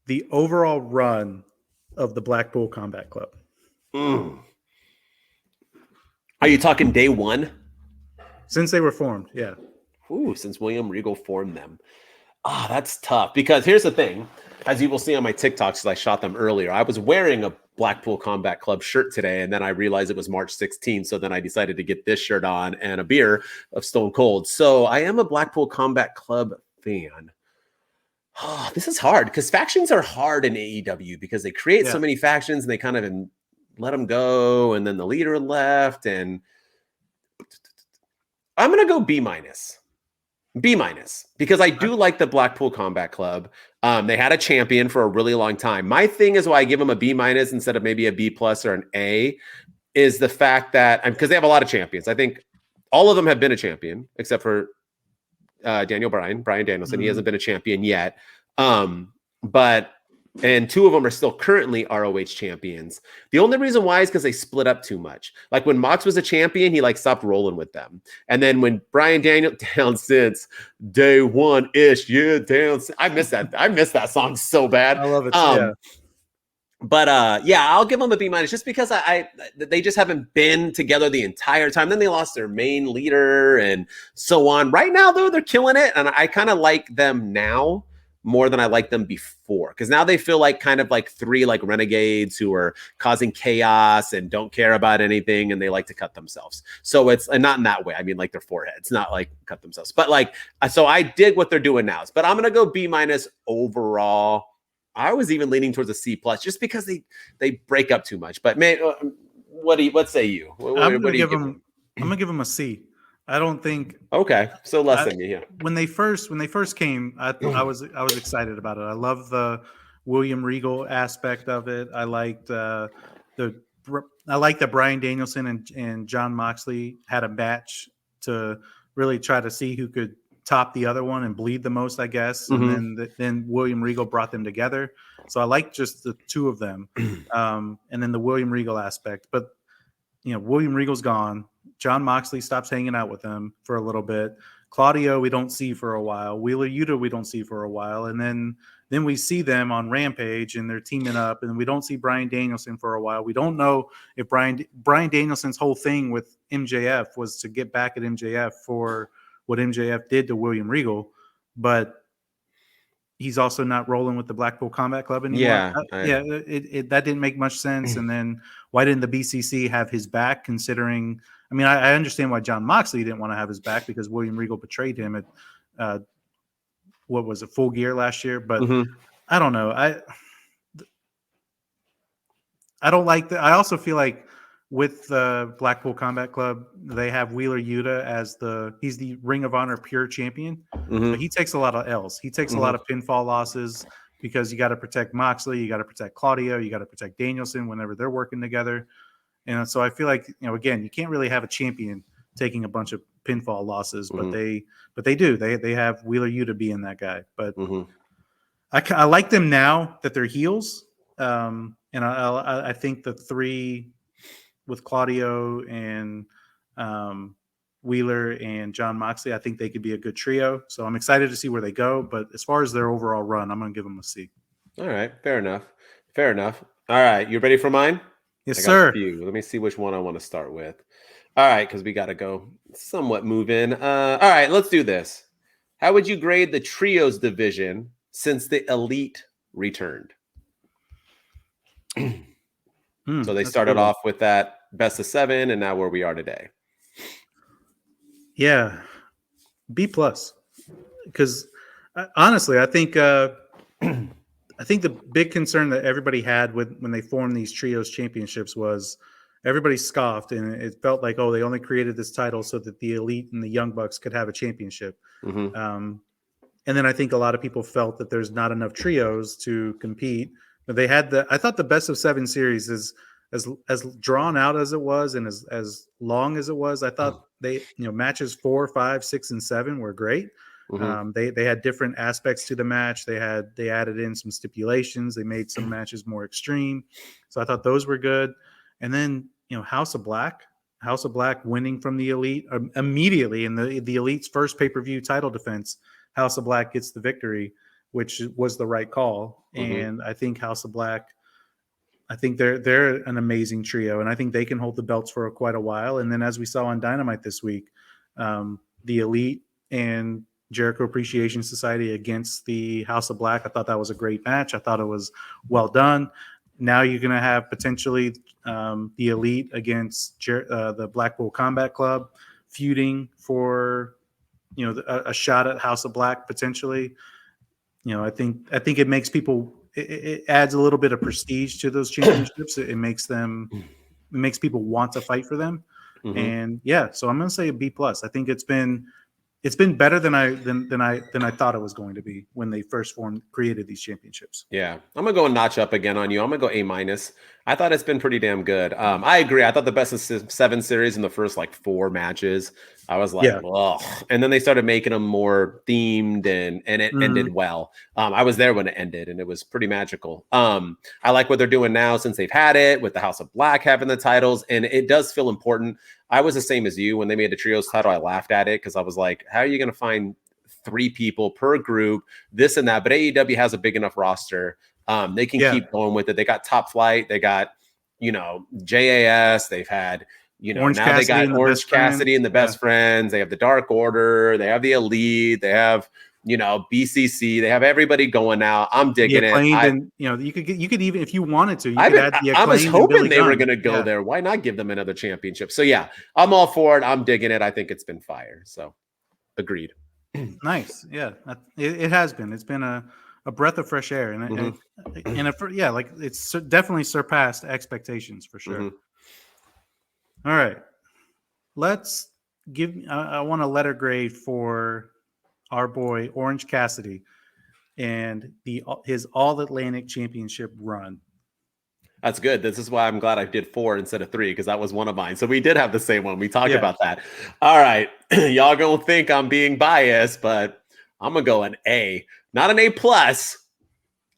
the overall run of the Blackpool Combat Club. Are you talking day one? Since they were formed, yeah. Ooh, since William Regal formed them. That's tough because here's the thing. As you will see on my TikToks, because I shot them earlier, I was wearing a Blackpool Combat Club shirt today, and then I realized it was March 16th, so then I decided to get this shirt on and a beer of Stone Cold. So I am a Blackpool Combat Club fan. Oh, this is hard because factions are hard in AEW because they create so many factions and they kind of let them go, and then the leader left, and I'm going to go B-. B- because I do like the Blackpool Combat Club. They had a champion for a really long time. My thing is why I give them a B- instead of maybe a B+ or an A is the fact that because they have a lot of champions. I think all of them have been a champion except for Brian Danielson. He hasn't been a champion yet. And two of them are still currently ROH champions. The only reason why is because they split up too much. Like when Mox was a champion, he stopped rolling with them. And then when Brian Daniel down since day one-ish, I miss that. I miss that song so bad. I love it. But I'll give them a B- just because they just haven't been together the entire time. Then they lost their main leader and so on. Right now, though, they're killing it. And I kind of like them now more than I liked them before. Because now they feel kind of like three renegades who are causing chaos and don't care about anything. And they like to cut themselves. So it's not in that way. I mean, their foreheads, not cut themselves. But so I dig what they're doing now. But I'm going to go B- overall. I was even leaning towards a C+ just because they break up too much. But man, what say you? I'm gonna give them a C. I don't think. Okay, so less than me. Yeah. When they first came, I was excited about it. I love the William Regal aspect of it. I liked that Bryan Danielson and Jon Moxley had a match to really try to see who could top the other one and bleed the most, I guess. And then William Regal brought them together. So I like just the two of them. And then the William Regal aspect. But, William Regal's gone. Jon Moxley stops hanging out with them for a little bit. Claudio, we don't see for a while. Wheeler Yuta, we don't see for a while. And then we see them on Rampage and they're teaming up. And we don't see Bryan Danielson for a while. We don't know if Bryan Danielson's whole thing with MJF was to get back at MJF for what MJF did to William Regal, but he's also not rolling with the Blackpool Combat Club anymore. That didn't make much sense. And then why didn't the BCC have his back? Considering, I mean, I understand why Jon Moxley didn't want to have his back because William Regal betrayed him at what was it, Full Gear last year. But I don't know. I don't like that. I also feel like with the Blackpool Combat Club, they have Wheeler Yuta as he's the Ring of Honor Pure Champion, but he takes a lot of L's. He takes a lot of pinfall losses because you got to protect Moxley, you got to protect Claudio, you got to protect Danielson whenever they're working together. And so I feel like, again, you can't really have a champion taking a bunch of pinfall losses, but they do. They have Wheeler Yuta being that guy. But I like them now that they're heels. And I think the three with Claudio and Wheeler and Jon Moxley, I think they could be a good trio. So I'm excited to see where they go. But as far as their overall run, I'm going to give them a C. All right. Fair enough. All right. You ready for mine? Yes, sir. Let me see which one I want to start with. All right. Because we got to go somewhat move in. All right. Let's do this. How would you grade the trios division since the Elite returned? So they started off with that best of 7 and now where we are today. Yeah. B+. Because honestly, I think the big concern that everybody had when they formed these trios championships was everybody scoffed and it felt like, they only created this title so that the Elite and the Young Bucks could have a championship. And then I think a lot of people felt that there's not enough trios to compete. But they had I thought the best of 7 series is as drawn out as it was and as long as it was. I thought matches 4, 5, 6, and 7 were great. They had different aspects to the match. They added in some stipulations. They made some matches more extreme. So I thought those were good. And then, House of Black winning from the Elite immediately in the Elite's first pay-per-view title defense. House of Black gets the victory. which was the right call. And I think House of Black, I think they're an amazing trio, and I think they can hold the belts for quite a while. And then, as we saw on Dynamite this week, the Elite and Jericho Appreciation Society against the House of Black. I thought that was a great match. I thought it was well done. Now you're going to have potentially the Elite against the Blackpool Combat Club feuding for a shot at House of Black potentially. I think it makes people. It adds a little bit of prestige to those championships. It makes people want to fight for them. And yeah, so I'm going to say a B plus. I think it's been better than I thought it was going to be when they first created these championships. Yeah, I'm gonna go a notch up again on you. I'm gonna go A minus. I thought it's been pretty damn good. I agree. I thought the best of 7 series in the first 4 matches. I was like, ugh. And then they started making them more themed, and it ended well. I was there when it ended, and it was pretty magical. I like what they're doing now since they've had it with the House of Black having the titles, and it does feel important. I was the same as you when they made the trios title. I laughed at it because I was like, how are you gonna find 3 people per group, this and that? But AEW has a big enough roster. They can keep going with it. They got Top Flight. They got, JAS. They've had, Orange now Cassidy they got Orange Cassidy and the Best Friends. They have the Dark Order. They have the Elite. They have, BCC. They have everybody going now. I'm digging it. And you could even, if you wanted to, you could add the Acclaimed. I was hoping they were going to go there. Why not give them another championship? So yeah, I'm all for it. I'm digging it. I think it's been fire. So agreed. Nice. Yeah, it has been. It's been a breath of fresh air, and it's definitely surpassed expectations for sure. All right, let's give. I want a letter grade for our boy Orange Cassidy and his All Atlantic Championship run. That's good. This is why I'm glad I did 4 instead of 3, because that was one of mine. So we did have the same one. We talked about that. All right. Y'all gonna think I'm being biased, but I'm gonna go an A. Not an A plus.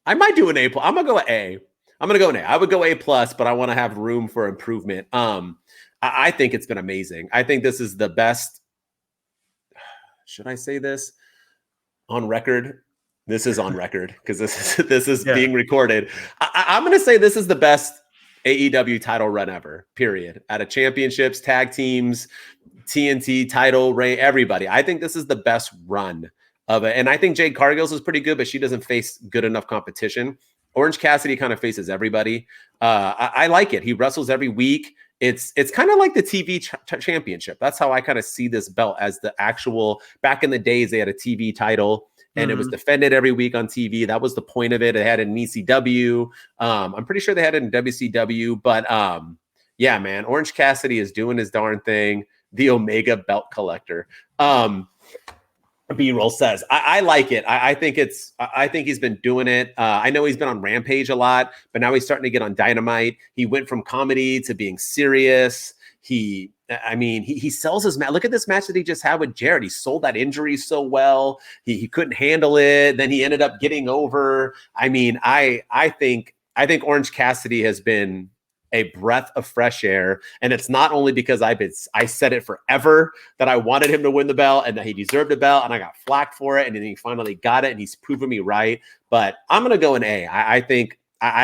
I might do an A plus. I'm gonna go an A. I'm gonna go an A. I would go A plus, but I want to have room for improvement. I think it's been amazing. I think this is the best. Should I say this on record? This is on record because this is being recorded. I'm going to say this is the best AEW title run ever, period. Out of championships, tag teams, TNT title reign, everybody. I think this is the best run of it. And I think Jade Cargill's is pretty good, but she doesn't face good enough competition. Orange Cassidy kind of faces everybody. I like it. He wrestles every week. It's kind of like the TV championship. That's how I kind of see this belt, as the actual, back in the days, they had a TV title. And it was defended every week on TV. That was the point of it. They had it in ECW. I'm pretty sure they had it in WCW. But yeah, man, Orange Cassidy is doing his darn thing. The Omega belt collector. B-roll says, I like it. I think he's been doing it. I know he's been on Rampage a lot, but now he's starting to get on Dynamite. He went from comedy to being serious. He sells his match. Look at this match that he just had with Jarrett. He sold that injury so well. He couldn't handle it. Then he ended up getting over. I mean, I think Orange Cassidy has been a breath of fresh air. And it's not only because I said it forever that I wanted him to win the belt and that he deserved a belt, and I got flack for it, and then he finally got it, and he's proven me right. But I'm going to go an A. I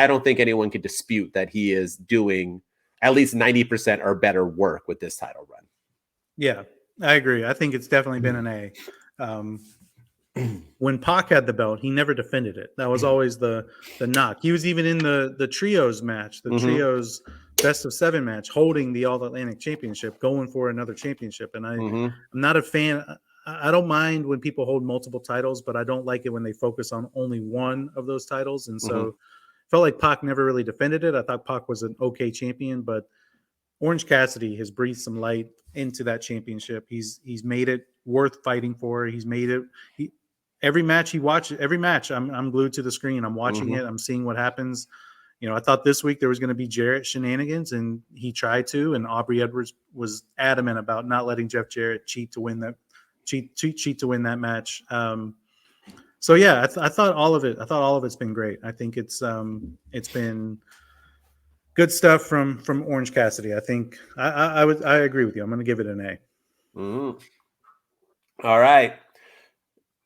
don't think anyone could dispute that he is doing at least 90% or better work with this title run. Yeah, I agree. I think it's definitely been an A. When Pac had the belt, he never defended it. That was always the knock. He was even in the trios match, the trios best of 7 match, holding the All Atlantic Championship, going for another championship. And I'm not a fan. I don't mind when people hold multiple titles, but I don't like it when they focus on only one of those titles. And so felt like Pac never really defended it. I thought Pac was an okay champion, but Orange Cassidy has breathed some light into that championship. He's made it worth fighting for. He's made it. Every match he watches, I'm glued to the screen. I'm watching it. I'm seeing what happens. I thought this week there was going to be Jarrett shenanigans, and he tried to. And Aubrey Edwards was adamant about not letting Jeff Jarrett cheat to win that match. So yeah, I thought all of it. I thought all of it's been great. I think it's been good stuff from Orange Cassidy. I think I agree with you. I'm going to give it an A. All right,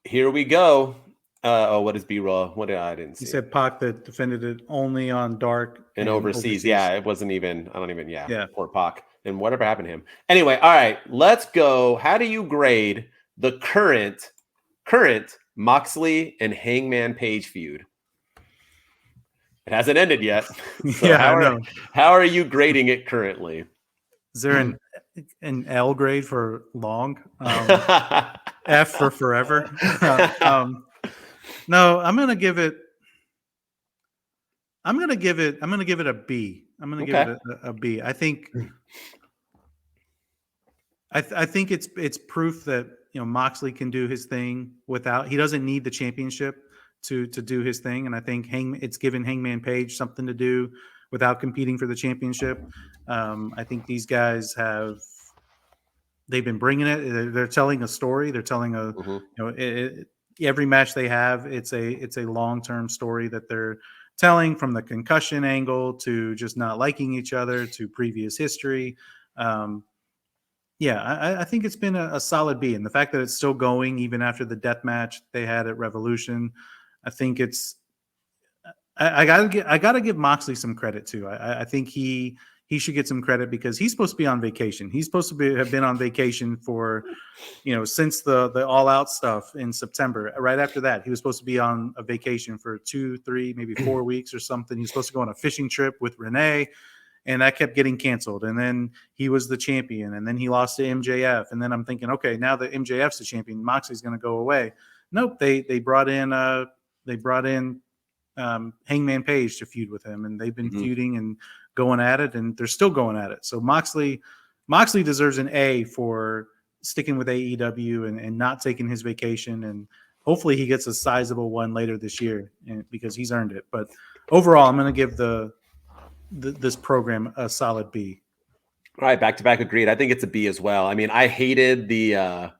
here we go. What is B-roll? What I didn't see. He said Pac that defended it only on dark and overseas. Yeah, it wasn't even. I don't even. Yeah, poor Pac. And whatever happened to him. Anyway, all right, let's go. How do you grade the current Moxley and Hangman Page feud? It hasn't ended yet. So yeah, I know. How are you grading it currently? Is there an L grade for long? F for forever? No, I'm gonna give it a B. I'm gonna give it a B. I think it's proof that Moxley can do his thing without. He doesn't need the championship to do his thing, and I think it's given Hangman Page something to do without competing for the championship. I think these guys they've been bringing it. They're telling a story. They're telling every match they have. It's a long-term story that they're telling, from the concussion angle to just not liking each other to previous history. I think it's been a solid B, and the fact that it's still going even after the death match they had at Revolution, I think it's. I gotta give Moxley some credit too. I think he should get some credit because he's supposed to be on vacation. He's supposed to have been on vacation for, since the All Out stuff in September. Right after that, he was supposed to be on a vacation for 2, 3, maybe 4 weeks or something. He was supposed to go on a fishing trip with Renee, and that kept getting canceled. And then he was the champion, and then he lost to MJF. And then I'm thinking, okay, now that MJF's the champion, Moxley's going to go away. Nope, they brought in Hangman Page to feud with him, and they've been feuding and going at it, and they're still going at it. So Moxley deserves an A for sticking with AEW and not taking his vacation, and hopefully he gets a sizable one later this year because he's earned it. But overall, I'm going to give this program a solid B. All right, back-to-back agreed. I think it's a B as well. I mean, I hated the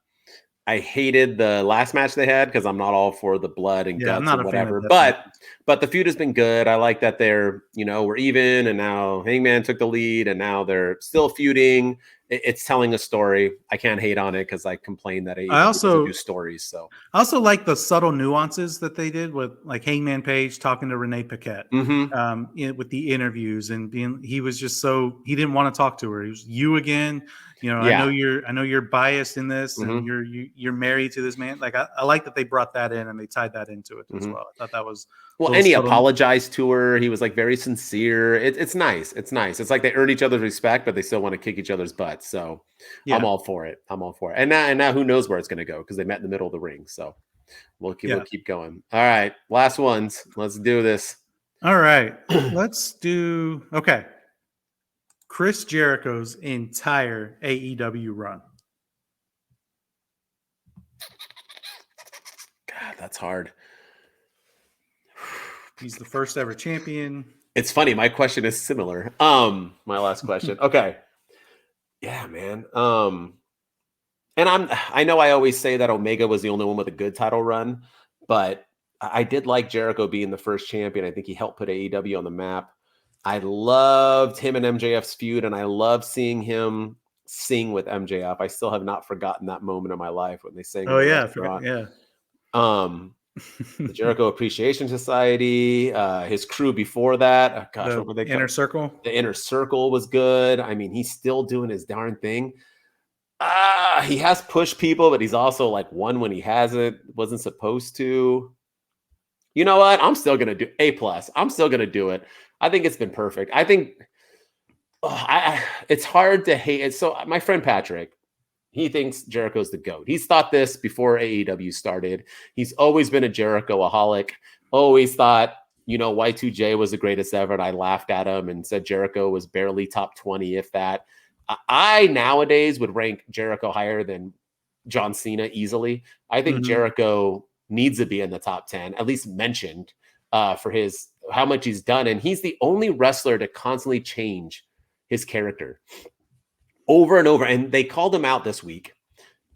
last match they had because I'm not all for the blood and guts and whatever. But the feud has been good. I like that they're, we're even, and now Hangman took the lead, and now they're still feuding. It's telling a story. I can't hate on it because I complain that AEW doesn't do stories. So I also like the subtle nuances that they did with like Hangman Page talking to Renee Paquette with the interviews, and he was just he didn't want to talk to her. He was, you again. I know you're biased in this, and you're married to this man. Like I like that they brought that in and they tied that into it as well. I thought that was and he apologized to her. He was like very sincere. It's nice. It's nice. It's like they earn each other's respect, but they still want to kick each other's butts. So I'm all for it. And now who knows where it's going to go because they met in the middle of the ring. So we'll keep going. All right, last ones. Let's do this. All right, let's do. Okay. Chris Jericho's entire AEW run. God, that's hard. He's the first ever champion. It's funny. My question is similar. My last question. Okay. Yeah, man. And I know I always say that Omega was the only one with a good title run, but I did like Jericho being the first champion. I think he helped put AEW on the map. I loved him and MJF's feud, and I love seeing him sing with MJF. I still have not forgotten that moment of my life when they sang. Oh yeah, the Jericho Appreciation Society, his crew before that. Gosh, what were they called? Inner Circle. The Inner Circle was good. I mean, he's still doing his darn thing. He has pushed people, but he's also like won when he wasn't supposed to. You know what? I'm still gonna do A+. I'm still gonna do it. I think it's been perfect. I think it's hard to hate it. So my friend Patrick, he thinks Jericho's the GOAT. He's thought this before AEW started. He's always been a Jericho-aholic. Always thought, Y2J was the greatest ever, and I laughed at him and said Jericho was barely top 20, if that. I nowadays would rank Jericho higher than John Cena easily. I think Jericho needs to be in the top 10, at least mentioned, for how much he's done. And he's the only wrestler to constantly change his character over and over. And they called him out this week,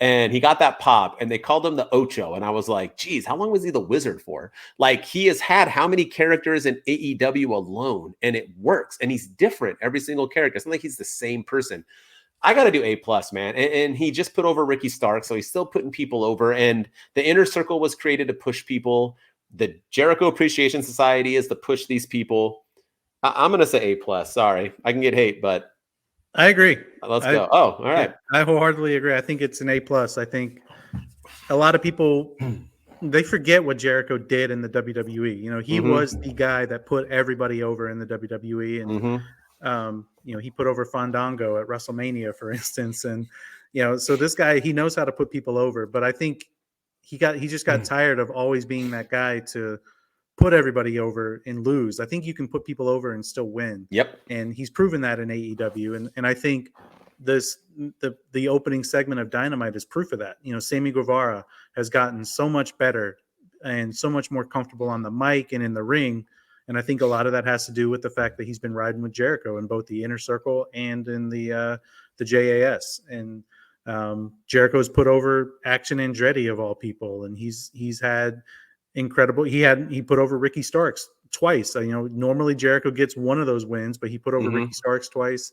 and he got that pop, and they called him the Ocho. And I was like, geez, how long was he the Wizard for? Like, he has had how many characters in AEW alone, and it works. And he's different every single character. It's not like he's the same person. I got to do A+, man. And he just put over Ricky Stark, so he's still putting people over. And the Inner Circle was created to push people. The Jericho Appreciation Society is to push these people. I'm going to say A+. Sorry, I can get hate, but I agree. Let's go. Oh, all right. Yeah, I wholeheartedly agree. I think it's an A+. I think a lot of people, they forget what Jericho did in the WWE. You know, he was the guy that put everybody over in the WWE, and you know, he put over Fandango at WrestleMania, for instance, and you know, so this guy, he knows how to put people over. But I think he just got tired of always being that guy to put everybody over and lose. I think you can put people over and still win. Yep. And he's proven that in AEW, and I think the opening segment of Dynamite is proof of that. You know, Sammy Guevara has gotten so much better and so much more comfortable on the mic and in the ring. And I think a lot of that has to do with the fact that he's been riding with Jericho in both the Inner Circle and in the JAS. And Jericho's put over Action Andretti of all people, and he's had incredible. He put over Ricky Starks twice. You know, normally Jericho gets one of those wins, but he put over Ricky Starks twice.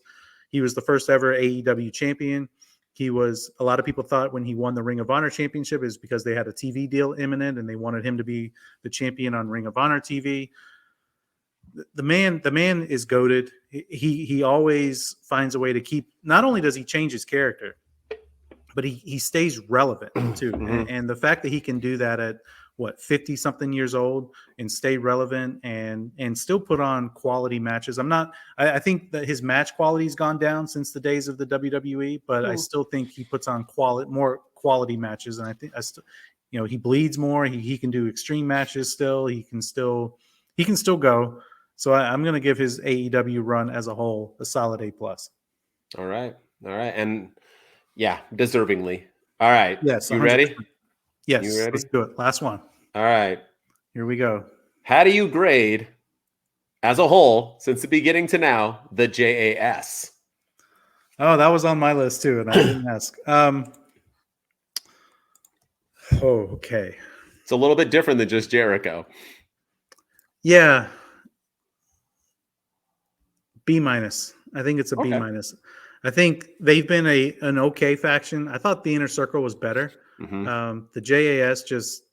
He was the first ever AEW champion. He was, a lot of people thought when he won the Ring of Honor championship is because they had a TV deal imminent and they wanted him to be the champion on Ring of Honor TV. The man is goated. He always finds a way to keep, not only does he change his character, but he stays relevant too. And the fact that he can do that at 50 something years old and stay relevant and still put on quality matches. I think that his match quality has gone down since the days of the WWE, but I still think he puts on more quality matches. And I think you know, he bleeds more. He can do extreme matches still. He can still go. So I'm going to give his AEW run as a whole a solid A+. All right. And yeah, deservingly. All right. Yes. You 100%. ready? Yes. You ready? Let's do it. Last one. All right. Here we go. How do you grade as a whole, since the beginning to now, the JAS? Oh, that was on my list too, and I didn't ask. Okay. It's a little bit different than just Jericho. Yeah. B-. I think it's a B-. I think they've been an okay faction. I thought the Inner Circle was better. The JAS just,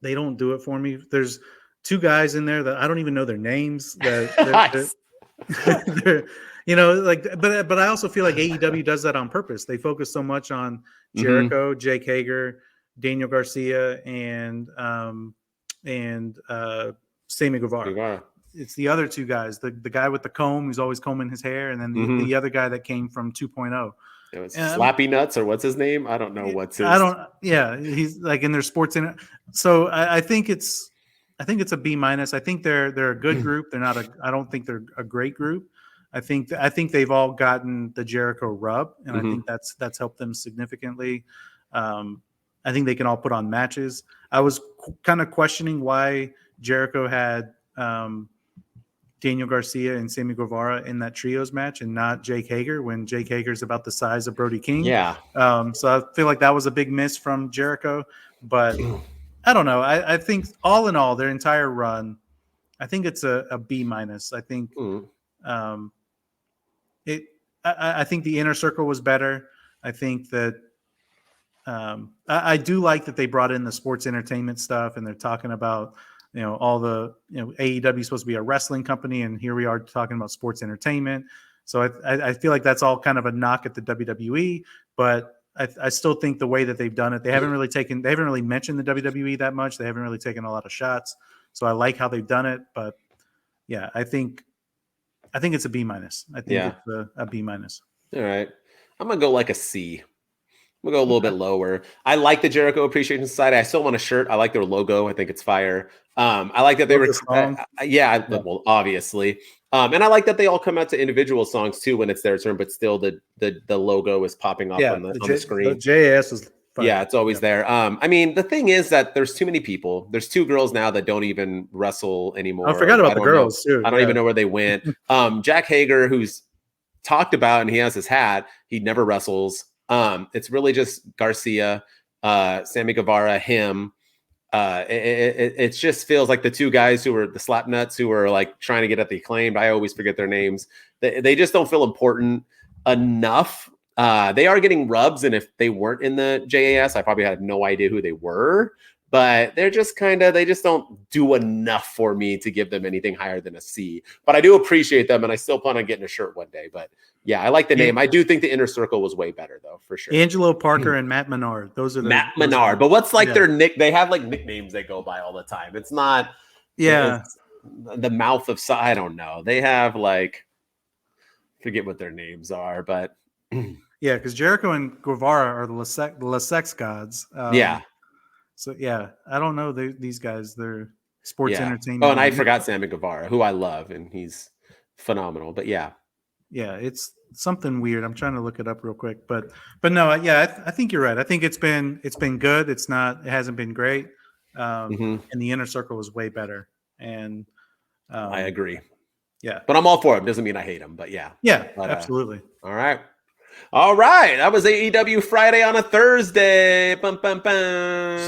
they don't do it for me. There's two guys in there that I don't even know their names. They're, you know, like, but I also feel like AEW does that on purpose. They focus so much on Jericho, Jake Hager, Daniel Garcia, and Sammy Guevara. It's the other two guys, the guy with the comb who's always combing his hair, and then the other guy that came from 2.0. It was Slappy Nuts, or what's his name? I don't know what's his. Yeah, he's like in their sports in it. So I think it's a B-. I think they're a good group. They're not I don't think they're a great group. I think they've all gotten the Jericho rub, and I think that's helped them significantly. I think they can all put on matches. I was kind of questioning why Jericho had Daniel Garcia and Sammy Guevara in that trios match and not Jake Hager, when Jake Hager's about the size of Brody King. Yeah. So I feel like that was a big miss from Jericho, but I don't know. I think all in all, their entire run, I think it's a B-. I think I think the Inner Circle was better. I think that I do like that they brought in the sports entertainment stuff, and they're talking about, you know, all the, you know, AEW is supposed to be a wrestling company, and here we are talking about sports entertainment. So I feel like that's all kind of a knock at the WWE, but I still think the way that they've done it, they haven't really mentioned the WWE that much. They haven't really taken a lot of shots. So I like how they've done it, but yeah, I think it's a B-. I think it's a B-. All right. I'm going to go like a C. We'll go a little bit lower. I like the Jericho Appreciation Society. I still want a shirt. I like their logo. I think it's fire. I like that they were, well, obviously. And I like that they all come out to individual songs too when it's their turn, but still the logo is popping up on the screen. The JAS is fire. Yeah, it's always there. I mean, the thing is that there's too many people. There's two girls now that don't even wrestle anymore. I forgot about the girls too. I don't even know where they went. Jack Hager, who's talked about, and he has his hat, he never wrestles. It's really just Garcia, Sammy Guevara, him. It just feels like the two guys who were the slap nuts who were like trying to get at the Acclaimed. I always forget their names. They just don't feel important enough They are getting rubs, and if they weren't in the JAS, I probably had no idea who they were. But they're just they just don't do enough for me to give them anything higher than a C. But I do appreciate them, and I still plan on getting a shirt one day. But yeah, I like the name. I do think the Inner Circle was way better, though, for sure. Angelo Parker and Matt Menard. Those are Matt Menard. But what's their nick? They have like nicknames they go by all the time. It's not. Yeah. It's the mouth of I don't know. They have forget what their names are, but yeah, because Jericho and Guevara are the Lassex gods. Yeah. So yeah, I don't know these guys. They're sports entertainment. Oh, and I forgot Sammy Guevara, who I love, and he's phenomenal. But yeah, it's something weird. I'm trying to look it up real quick, but no, yeah, I think you're right. I think it's been good. It hasn't been great. And the Inner Circle was way better. And I agree. Yeah, but I'm all for him. Doesn't mean I hate him, but yeah, absolutely. All right. That was AEW Friday on a Thursday. Bum, bum, bum.